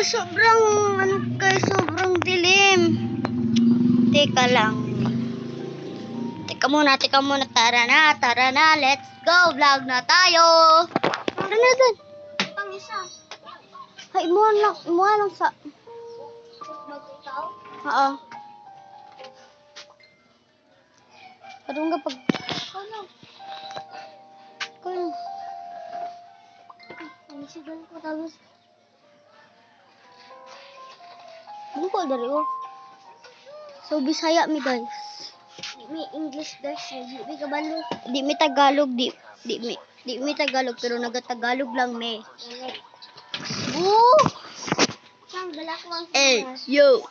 sobrang sobrang dilim. Teka lang. Teka muna. Tara na. Let's go. Vlog na tayo. Tara na dun. Pang isa. Ay, imuha lang sa... Magtutaw? Oo. Parang kapag... Ano? Kung... Ang sigal ko tapos. Ano ko dari oh? So, Bisaya mi guys. May English guys. Hindi ka balo. Di mi Tagalog, di mi Tagalog, pero nagatagalog lang me. Woo! Saan bala ko ang Hey, yo!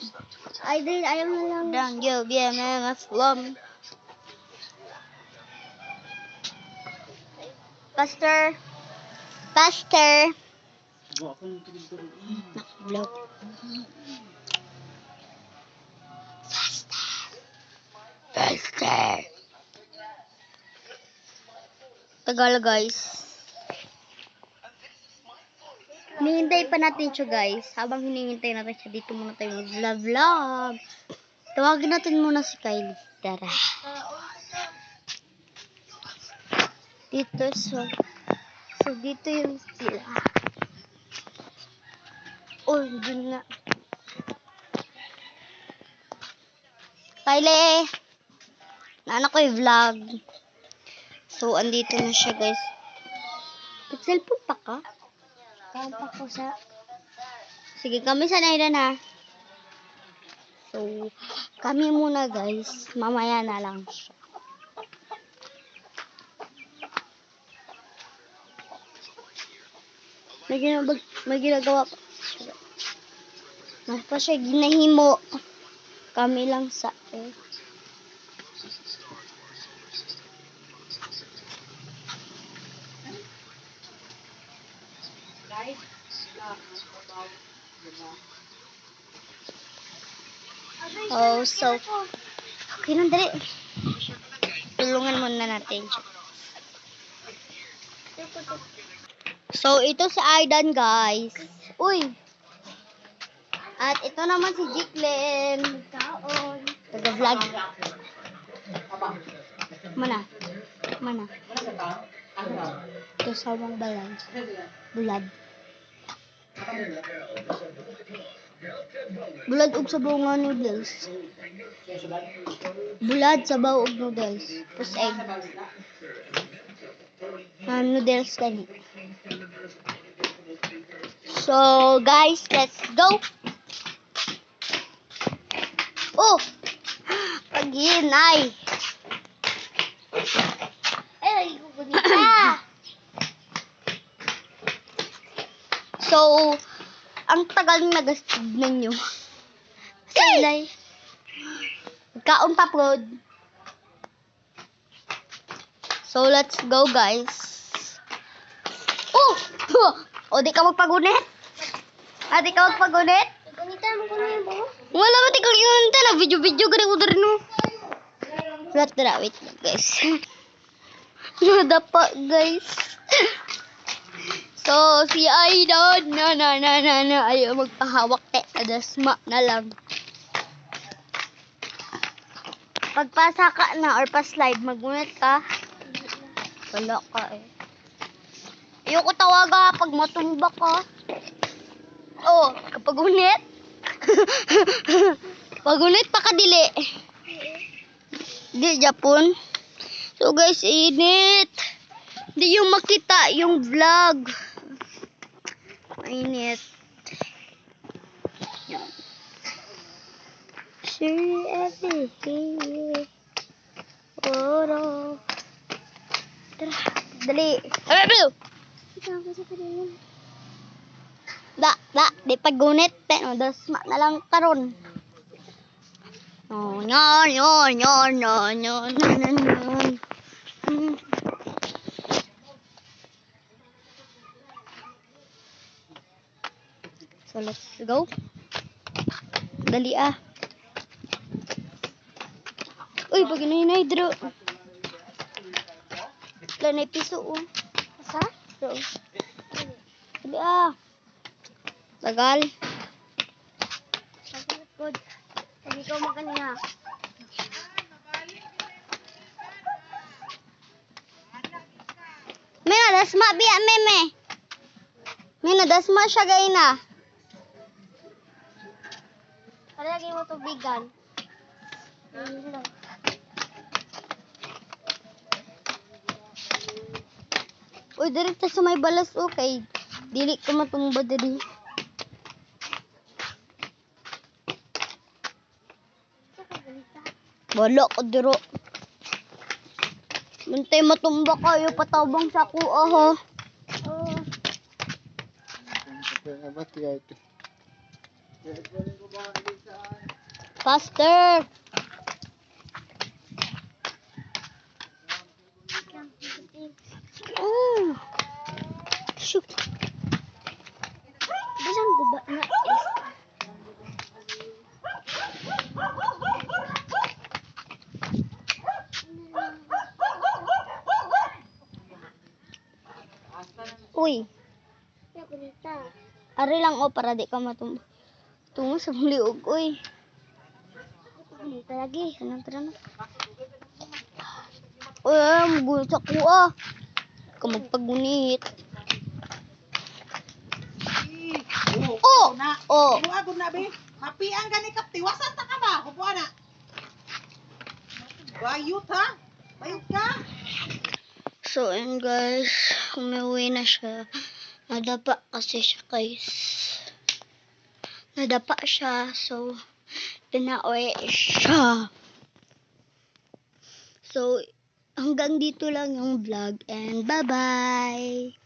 Ay, din, ayaw mo lang. Dang, yo, yeah, man, that's slum. Pastor! Vlog. Faster! Tagal guys. Hinihintay pa natin siya guys. Habang hinihintay natin siya, dito muna tayo mag-vlog. Tawagin natin muna si Kylie. Tara. Dito so dito yung sila. Oh, dun nga. Kylie! Naanak ko yung vlog. So, andito na siya guys. Nag-cellphone pa ka? Kampa ko sa... Sige, kami sanay na. So, kami muna guys. Mamaya na lang siya. May ginagawa pa. Mas pa siya ginahimo. Kami lang sa Oh, so okay nang dali. Tulungan muna natin siya. So, ito si Aidan, guys. Uy! At ito naman si Jiclyn. Taon. Taga-vlog. Mana? Ito sa mga bulad. Bulad og sabaw nga noodles. Bulad, sabaw og noodles. Tapos egg. Noodles kani. So, guys, let's go. Oh! Paginay. Ay, kukunita. So, ang tagal ng nagastignan nyo. Saylay. Kaon pa prod. So, let's go, guys. Oh! O, di ka magpagunit? Di ka magpagunit? Kukunita mo ko na yung buho. Wala ba di kang iunta na? Video-video ka rin ko rin, no? Flat na, wait lang, guys. Nadapa, guys. So, si Aidan na ayaw magpahawak adasma na lang. Pagpasa ka na or pa-slide, magunit ka. Wala ka eh. Ayoko tawaga pag matumba ka. Oh, kapag unit. Pag unit pa kadili. Di, Japon. So guys, init. Di yung makita yung vlog. Mainit. See everything. Oh, tara, dali. Di pagunit. Pero dasma na lang karon. Oh, nyon. So, let's go. Dali ah. Uy, pag inahinay, Drew. Wala na piso, oh. Asa? So, dali ah. Tagal. likod. Hindi ko makanya. May nadasma biya meme. May nadasma siya gayna. Palagi mo tubigan. Hello. Uy, direkta sa may balas okay. Dili ka matumba diri. Wala ko diro. Bantay matumba kayo patabang sa kuha ha. Oh. Faster. Oh. Shoot. Bisang guba na is. Uy, Ya kunita. ari lang o para di ka matumba. Tungo sa liog, uy. Kunita lagi. Tanang tanang. Uy, magunit sa kuha. Ka magpagunit. Oh! Oh! Kuha gud na be. Hapian gani kap tiwasan ta ka ba? Kuha na. Bayot ha? Bayot ka? So, and guys, umuwi na siya. Nadapa kasi siya, guys. Nadapa siya, so, pinauwi siya. So, hanggang dito lang yung vlog, and bye-bye!